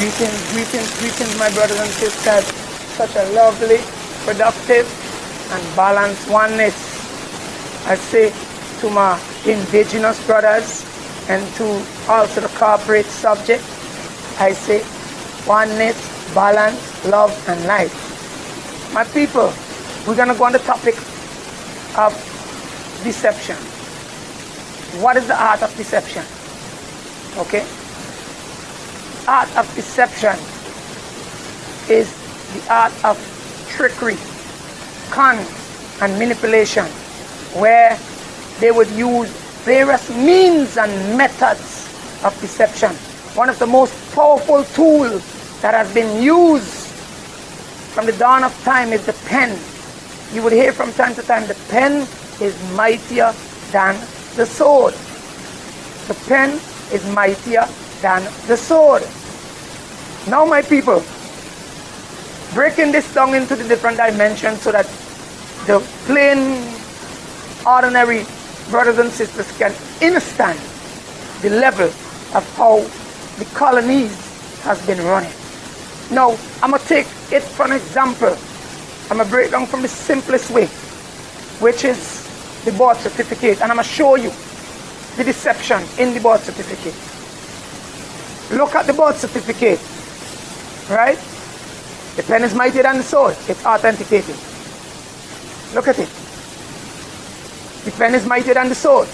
Greetings, my brothers and sisters. Such a lovely, productive, and balanced oneness. I say to my indigenous brothers and to also the corporate subject, I say oneness, balance, love, and life. My people, we're going to go on the topic of deception. What is the art of deception? Okay? Art of deception is the art of trickery, con, and manipulation, where they would use various means and methods of deception. One of the most powerful tools that has been used from the dawn of time is the pen. You would hear from time to time, the pen is mightier than the sword. The pen is mightier than the sword. Now, my people, breaking this down into the different dimensions so that the plain, ordinary brothers and sisters can understand the level of how the colonies has been running. Now, I'm going to take it for an example. I'm going to break down from the simplest way, which is the birth certificate, and I'm going to show you the deception in the birth certificate. Look at the birth certificate, right? The pen is mightier than the sword. It's authenticated. Look at it. The pen is mightier than the sword.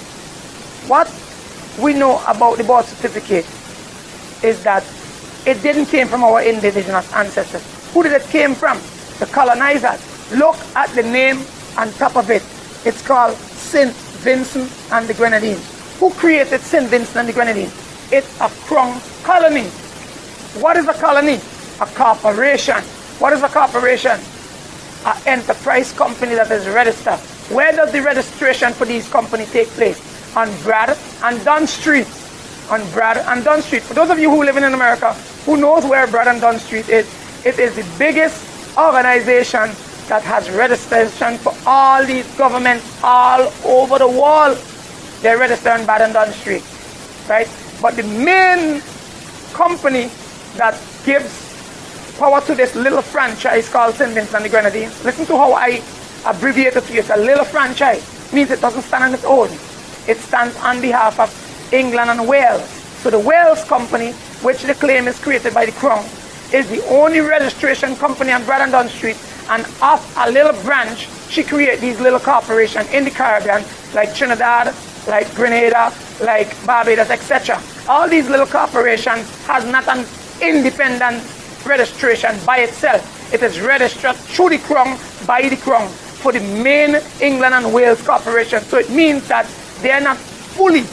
What we know about the birth certificate is that it didn't came from our indigenous ancestors. Who did it came from? The colonizers. Look at the name on top of it. It's called St. Vincent and the Grenadines. Who created St. Vincent and the Grenadines? It's a crown colony. What is a colony? A corporation. What is a corporation? An enterprise company that is registered. Where does the registration for these companies take place? On Brad and Dunn Street. On Brad and Dunn Street. For those of you who live in America, who knows where Brad and Dunn Street is, it is the biggest organization that has registration for all these governments all over the world. They're registered on Brad and Dunn Street, right? But the main company that gives power to this little franchise called St. Vincent and the Grenadines, listen to how I abbreviate it to you. It's a little franchise. Means it doesn't stand on its own. It stands on behalf of England and Wales. So the Wales company, which the claim is created by the Crown, is the only registration company on Brad and Dunn Street, and off a little branch, she created these little corporations in the Caribbean, like Trinidad, like Grenada, like Barbados, etc. All these little corporations has not an independent registration by itself. It is registered through the Crown, by the Crown, for the main England and Wales corporation. So it means that they are not fully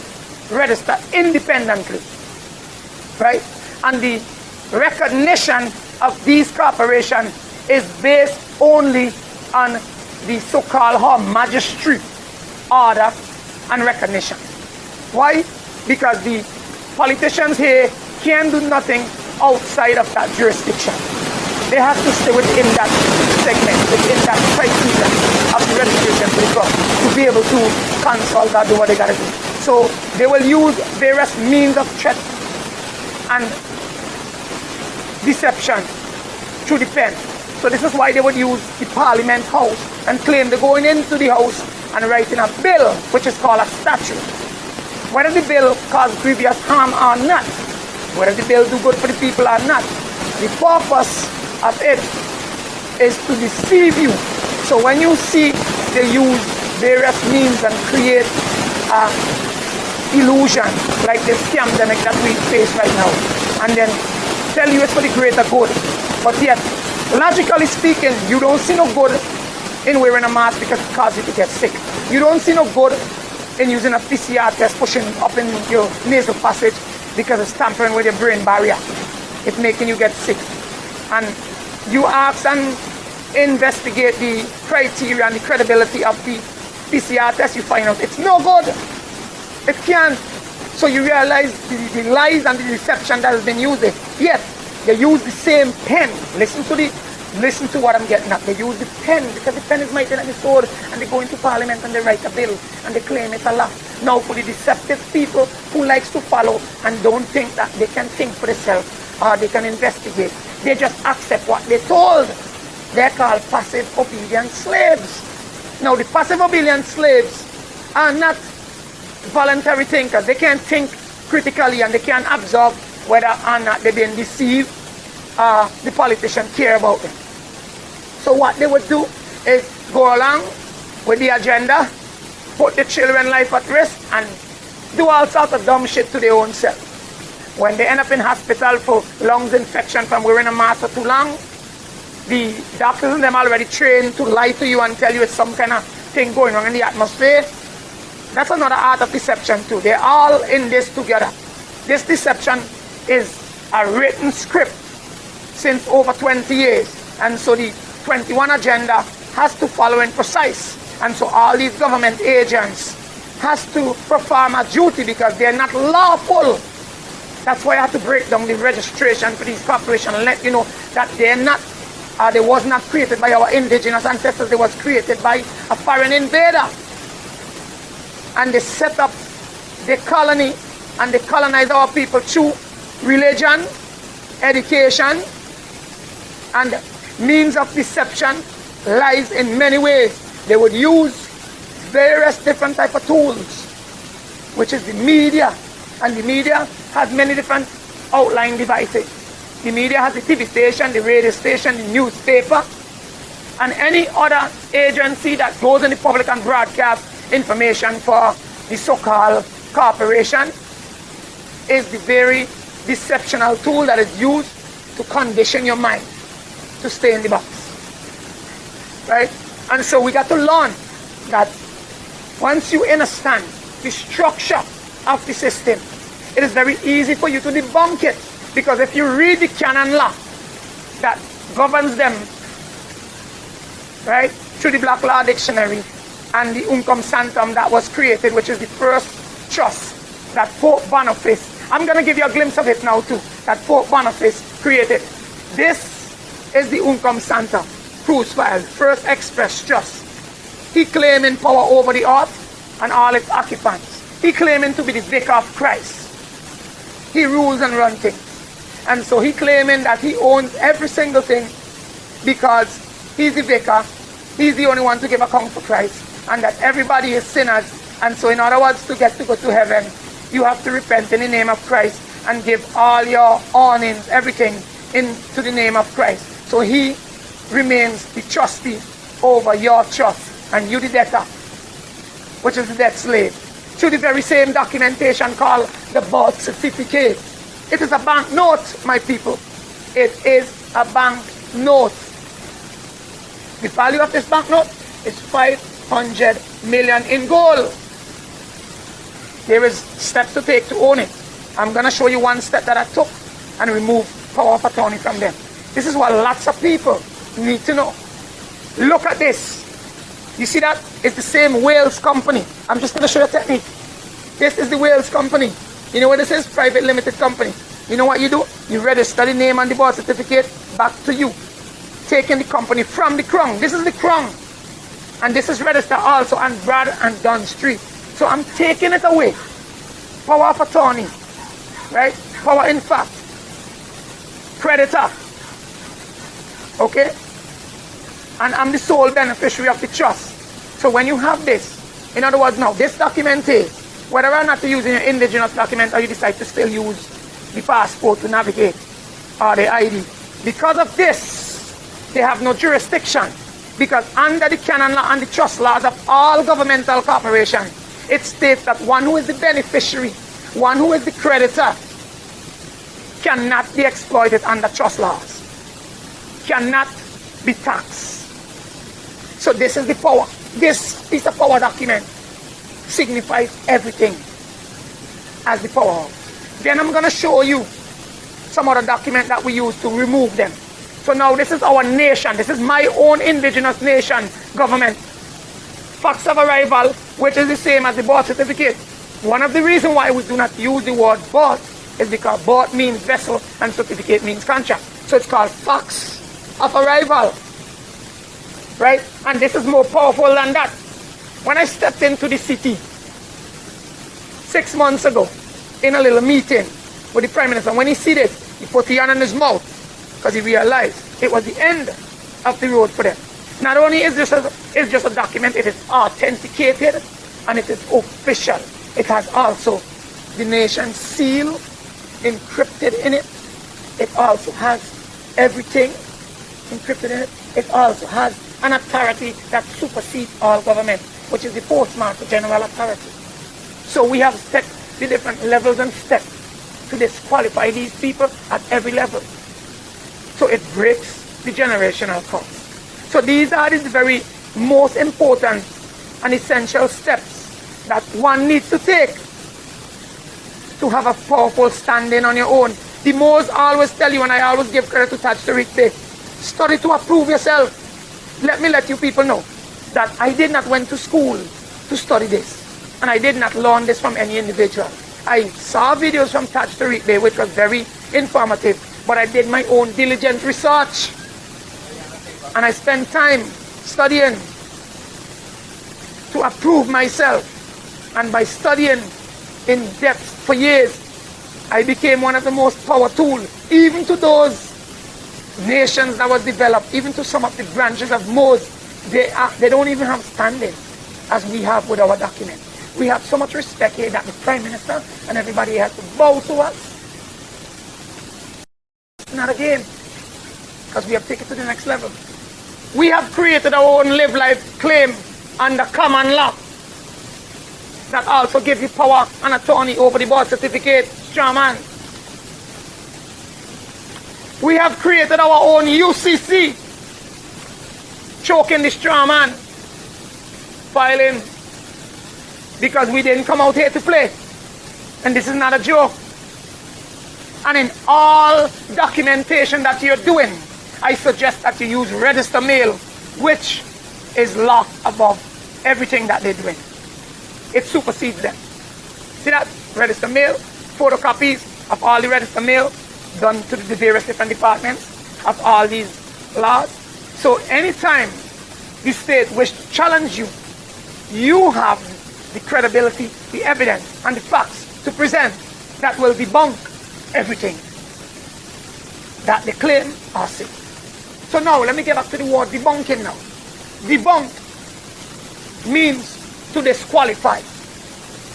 registered independently, right? And the recognition of these corporations is based only on the so-called Her Majesty order and recognition. Why? Because the politicians here can't do nothing outside of that jurisdiction. They have to stay within that segment, within that criteria of the registration to the Crown to be able to consult or do what they gotta do. So they will use various means of threat and deception through the pen. So this is why they would use the Parliament House and claim they're going into the House and writing a bill, which is called a statute. Whether the bill cause grievous harm or not, whether the bill do good for the people or not, the purpose of it is to deceive you. So when you see they use various means and create illusion, like the scamdemic that we face right now, and then tell you it's for the greater good, but yet, logically speaking, you don't see no good in wearing a mask because it causes you to get sick. You don't see no good in using a PCR test, pushing up in your nasal passage because it's tampering with your brain barrier. It's making you get sick. And you ask and investigate the criteria and the credibility of the PCR test, you find out it's no good. It can't. So you realize the lies and the deception that has been used. Yet, they use the same pen. Listen to what I'm getting at. They use the pen because the pen is mightier than the sword, and they go into Parliament and they write a bill and they claim it's a law. Now for the deceptive people who likes to follow and don't think that they can think for themselves or they can investigate. They just accept what they're told. They're called passive obedient slaves. Now, the passive obedient slaves are not voluntary thinkers. They can't think critically and they can't absorb whether or not they're being deceived or the politician care about them. So what they would do is go along with the agenda, put the children's life at risk, and do all sorts of dumb shit to their own self. When they end up in hospital for lungs infection from wearing a mask for too long, the doctors and them already trained to lie to you and tell you it's some kind of thing going on in the atmosphere. That's another art of deception too. They're all in this together. This deception is a written script since over 20 years. And so the 21 agenda has to follow in precise. And so all these government agents has to perform a duty because they're not lawful. That's why I have to break down the registration for these corporations and let you know that they're not, they was not created by our indigenous ancestors. They was created by a foreign invader. And they set up the colony and they colonize our people through religion, education, and means of deception lies in many ways. They would use various different type of tools, which is the media. And the media has many different outlying devices. The media has the TV station, the radio station, the newspaper, and any other agency that goes in the public and broadcasts information for the so-called corporation is the very deceptional tool that is used to condition your mind to stay in the box. Right? And so we got to learn that once you understand the structure of the system, it is very easy for you to debunk it. Because if you read the canon law that governs them, right, through the Black Law Dictionary and the Uncum Sanctum that was created, which is the first trust that Pope Boniface, I'm going to give you a glimpse of it now too, that Pope Boniface created. This is the Uncum Sanctum, Cruise File, first express trust. He claiming power over the earth and all its occupants. He claiming to be the vicar of Christ. He rules and runs things. And so he claiming that he owns every single thing because he's the vicar, he's the only one to give account for Christ, and that everybody is sinners. And so in other words, to get to go to heaven, you have to repent in the name of Christ and give all your earnings, everything, into the name of Christ. So he remains the trustee over your trust, and you the debtor, which is the debt slave. Through the very same documentation called the birth certificate. It is a bank note, my people. It is a bank note. The value of this bank note is 500 million in gold. There is steps to take to own it. I'm going to show you one step that I took and remove power of attorney from them. This is what lots of people need to know. Look at this. You see that? It's the same Wales company. I'm just going to show you a technique. This is the Wales company. You know what this is? Private limited company. You know what you do? You register the name and the birth certificate back to you. Taking the company from the Crown. This is the Crown. And this is registered also on Brad and Dunn Street. So I'm taking it away. Power of attorney. Right? Power in fact. Creditor. Okay? And I'm the sole beneficiary of the trust. So when you have this, in other words now, this document is, whether or not you're using your indigenous document or you decide to still use the passport to navigate or the ID, because of this, they have no jurisdiction. Because under the canon law and the trust laws of all governmental corporations, it states that one who is the beneficiary, one who is the creditor, cannot be exploited under trust laws, cannot be taxed. So this is the power. This is the power document. Signifies everything as the power. Then I'm going to show you some other document that we use to remove them. So now this is our nation. This is my own indigenous nation government. Facts of arrival, which is the same as the birth certificate. One of the reasons why we do not use the word birth is because birth means vessel and certificate means contract. So it's called facts of arrival. Right? And this is more powerful than that. When I stepped into the city 6 months ago in a little meeting with the Prime Minister, when he see this, He put the hand in his mouth because he realized it was the end of the road for them. Not only is this just a document, it is authenticated and it is official. It has also the nation's seal encrypted in it. It also has everything encrypted in it. It also has an authority that supersedes all government, which is the Postmaster General authority. So we have set the different levels and steps to disqualify these people at every level. So it breaks the generational curse. So these are the very most important and essential steps that one needs to take to have a powerful standing on your own. The Moors always tell you, and I always give credit to Tonic, study to approve yourself. Let me let you people know that I did not went to school to study this, and I did not learn this from any individual. I saw videos from Tonic which was very informative, but I did my own diligent research, and I spent time studying to approve myself. And by studying in depth for years, I became one of the most powerful tools, even to those nations that was developed, even to some of the branches of Moors. They don't even have standing as we have with our document. We have so much respect here that the Prime Minister and everybody has to bow to us. It's not a game, because we have taken it to the next level. We have created our own live life claim under common law that also gives you power and attorney over the birth certificate, strawman. We have created our own UCC, choking the strawman, filing, because we didn't come out here to play. And this is not a joke. And in all documentation that you're doing, I suggest that you use register mail, which is law above everything that they're doing. It supersedes them. See that? Register mail, photocopies of all the register mail done to the various different departments of all these laws. So anytime the state wish to challenge you, you have the credibility, the evidence, and the facts to present that will debunk everything that they claim or say. So now let me get back to the word debunking now. Debunk means to disqualify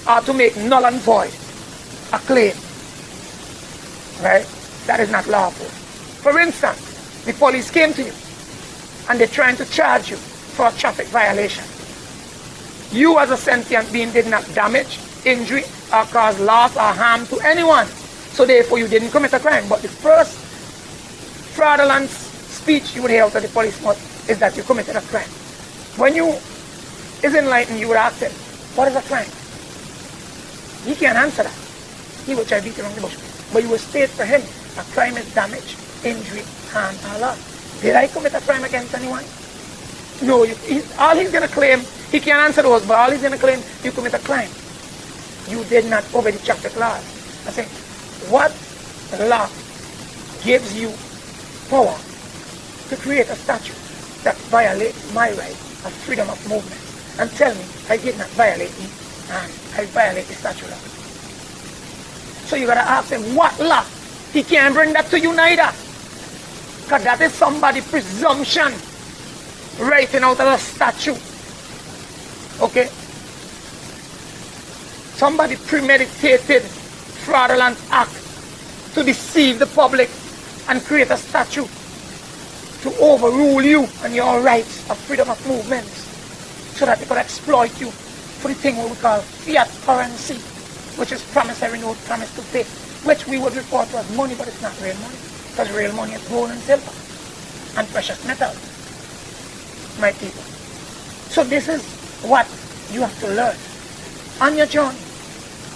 or to make null and void a claim. Right? That is not lawful. For instance, the police came to you and they're trying to charge you for a traffic violation. You as a sentient being did not damage, injury, or cause loss or harm to anyone. So therefore you didn't commit a crime. But the first fraudulent speech you would hear out of the police mouth is that you committed a crime. When you is enlightened, you would ask him, what is a crime? He can't answer that. He will try to beat around the bush. But you will state for him, a crime is damage, injury, harm, or loss. Did I commit a crime against anyone? No, all he's going to claim, he can't answer those, but all he's going to claim, you commit a crime. You did not obey the traffic laws. I say, what law gives you power to create a statute that violates my right of freedom of movement? And tell me, I did not violate it, and I violate the statute law. So you gotta ask him, what law? He can't bring that to you neither. Because that is somebody's presumption writing out of a statute. Okay? Somebody premeditated fraudulent act to deceive the public and create a statute to overrule you and your rights of freedom of movement, so that they could exploit you for the thing what we call fiat currency, which is promissory note, promise to pay, which we would refer to as money, but it's not real money, because real money is gold and silver and precious metal, my people. So this is what you have to learn on your journey.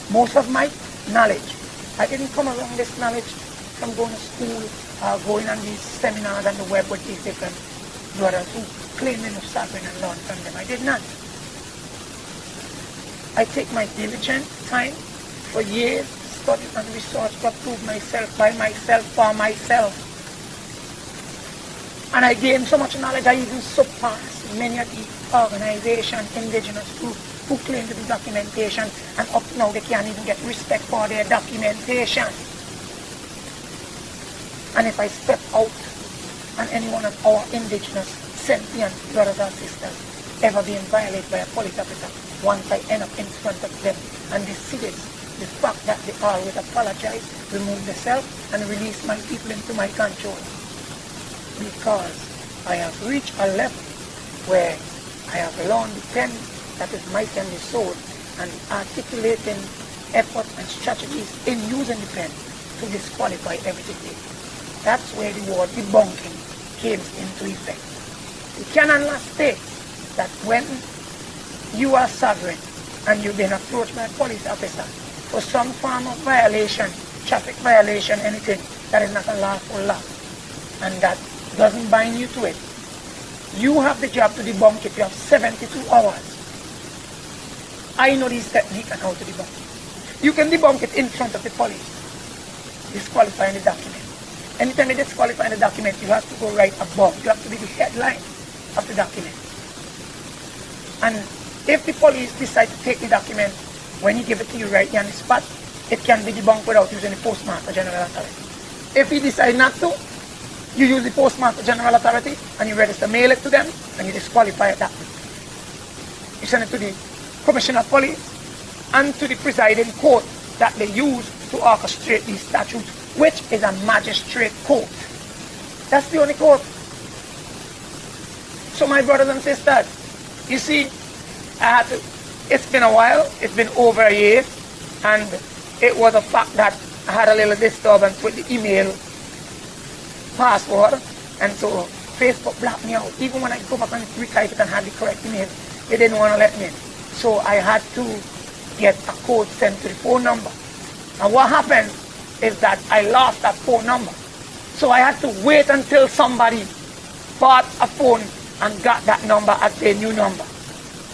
Most of my knowledge, I didn't come along this knowledge from going to school or going on these seminars on the web with these different brothers who claim they must start and learn from them. I did not. I take my diligent time for years, study and research to prove myself by myself, for myself. And I gained so much knowledge, I even surpassed many of the organizations, indigenous groups, who claim to be documentation, and up now they can't even get respect for their documentation. And if I step out and any one of our indigenous sentient brothers and sisters ever being violated by a police officer, once I end up in front of them and they see this, the fact that they always apologize, remove themselves, and release my people into my control. Because I have reached a level where I have learned the pen that is mighty and the sword, and articulating efforts and strategies in using the pen to disqualify everything. That's where the word debunking came into effect. The canon law states that when you are sovereign and you've been approached by a police officer for some form of violation, traffic violation, anything that is not a lawful law, and that doesn't bind you to it, you have the job to debunk it. You have 72 hours. I know this technique and how to debunk it. You can debunk it in front of the police, disqualifying the document. Anytime you disqualify the document, you have to go right above. You have to be the headline of the document. And if the police decide to take the document, when he give it to you right here on the spot, it can be debunked without using the Postmaster General Authority. If he decide not to, you use the Postmaster General Authority and you register, mail it to them, and you disqualify it that way. You send it to the Commissioner of Police and to the presiding court that they use to orchestrate these statutes, which is a magistrate court. That's the only court. So my brothers and sisters, you see, it's been a while, it's been over a year, and it was a fact that I had a little disturbance with the email password, and so Facebook blocked me out. Even when I go back and retype it and had the correct email, they didn't want to let me in. So I had to get a code sent to the phone number. And what happened is that I lost that phone number. So I had to wait until somebody bought a phone and got that number as their new number.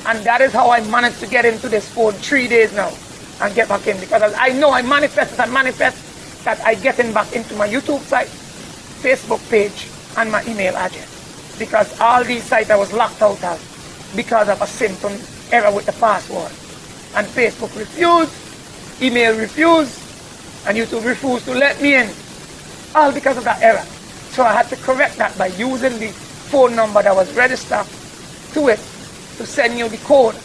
And that is how I managed to get into this phone 3 days now and get back in. Because I know I manifest that I get in back into my YouTube site, Facebook page, and my email address. Because all these sites I was locked out of because of a simple error with the password. And Facebook refused, email refused, and YouTube refused to let me in. All because of that error. So I had to correct that by using the phone number that was registered to it to send you the code.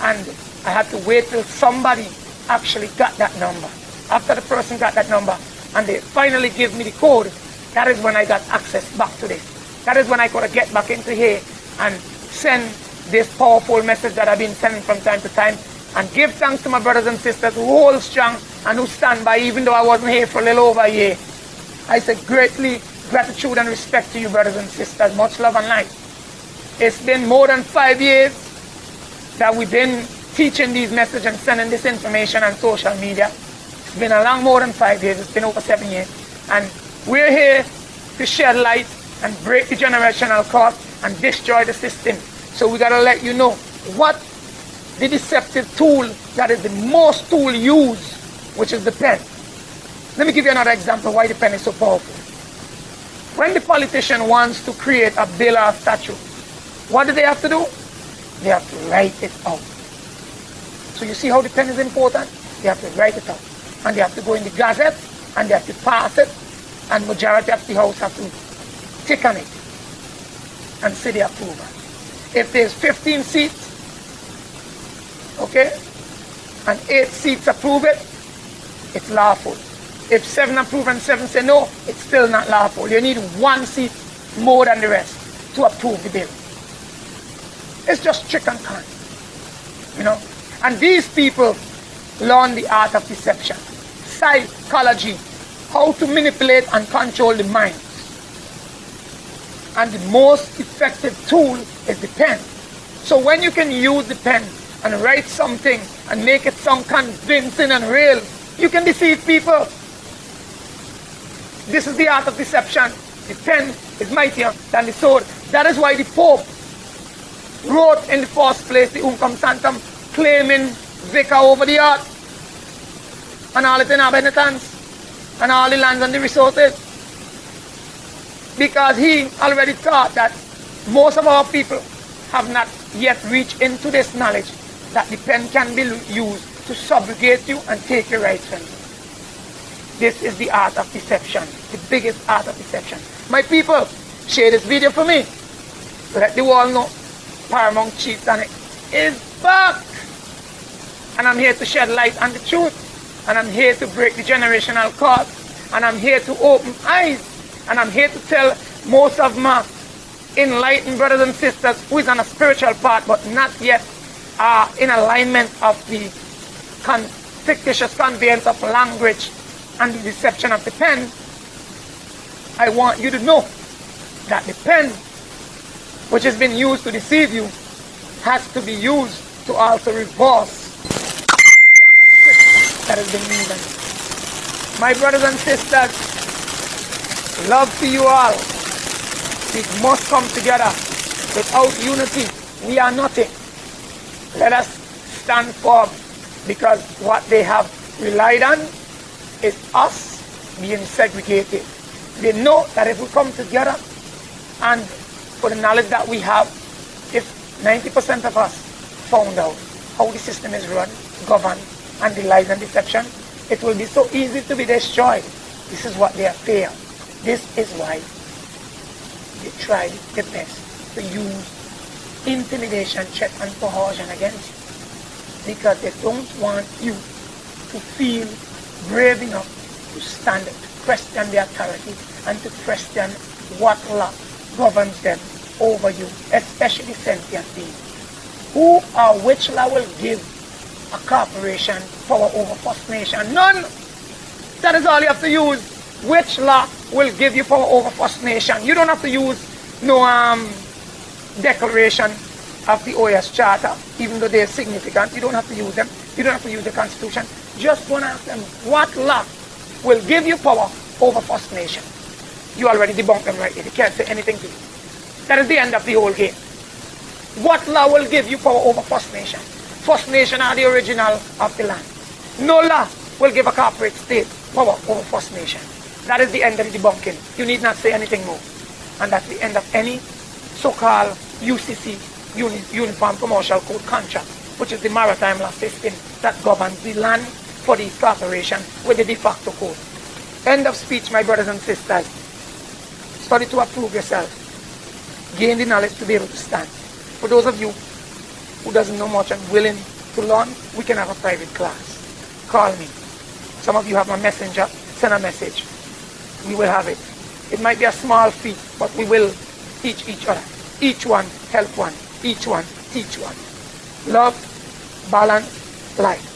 And I had to wait till somebody actually got that number. After the person got that number and they finally gave me the code, that is when I got access back to this. That is when I could get back into here and send this powerful message that I've been sending from time to time, and give thanks to my brothers and sisters who hold strong and who stand by, even though I wasn't here for a little over a year. I say greatly gratitude and respect to you, brothers and sisters. Much love and light. It's been more than 5 years that we've been teaching these messages and sending this information on social media. It's been a long more than 5 years. It's been over 7 years. And we're here to shed light and break the generational curse and destroy the system. So we got to let you know what the deceptive tool that is the most tool used, which is the pen. Let me give you another example why the pen is so powerful. When the politician wants to create a bill or statute, what do they have to do? They have to write it out. So you see how the pen is important? They have to write it out. And they have to go in the Gazette, and they have to pass it, and majority of the House have to tick on it and say they approve it. If there's 15 seats, okay, and 8 seats approve it, it's lawful. If 7 approve and 7 say no, it's still not lawful. You need 1 seat more than the rest to approve the bill. It's just trick and con, you know. And these people learn the art of deception, psychology, how to manipulate and control the mind. And the most effective tool is the pen. So when you can use the pen and write something and make it sound convincing and real, you can deceive people. This is the art of deception. The pen is mightier than the sword. That is why the Pope wrote in the first place the Uncam Santam, claiming vicar over the earth and all its inhabitants and all the lands and the resources. Because he already thought that most of our people have not yet reached into this knowledge that the pen can be used to subjugate you and take your rights from you. This is the art of deception. the biggest art of deception. My people, share this video for me. Let the world know Paramount Chief Tonic is back. And I'm here to shed light on the truth. And I'm here to break the generational curse. And I'm here to open eyes. And I'm here to tell most of my enlightened brothers and sisters who is on a spiritual path but not yet in alignment of the fictitious conveyance of language and the deception of the pen. I want you to know that the pen which has been used to deceive you has to be used to also reverse that has been used. My brothers and sisters, love to you all. We must come together. Without unity, we are nothing. Let us stand firm, because what they have relied on is us being segregated. They know that if we come together, and for the knowledge that we have, if 90% of us found out how the system is run, governed, and the lies and deception, it will be so easy to be destroyed. This is what they are fear. This is why they try their best to use intimidation, threat, and coercion against you. Because they don't want you to feel brave enough to stand, to question the authority, and to question what law governs them over you, especially sentient beings. Who or which law will give a corporation power over First Nation? None. That is all you have to use. Which law will give you power over First Nation? You don't have to use no declaration of the OS Charter, even though they are significant. You don't have to use them. You don't have to use the Constitution. Just want to ask them, what law will give you power over First Nation? You already debunked them right there. They can't say anything to you. That is the end of the whole game. What law will give you power over First Nation? First Nation are the original of the land. No law will give a corporate state power over First Nation. That is the end of the debunking. You need not say anything more. And that's the end of any so-called UCC, Uniform Commercial Code contract, which is the maritime law system that governs the land for the corporation with the de facto code. End of speech, my brothers and sisters. Study to approve yourself. Gain the knowledge to be able to stand. For those of you who doesn't know much and willing to learn, we can have a private class. Call me. Some of you have my messenger. Send a message. We will have it. It might be a small fee, but we will teach each other. Each one help one. Each one teach one. Love, balance, life.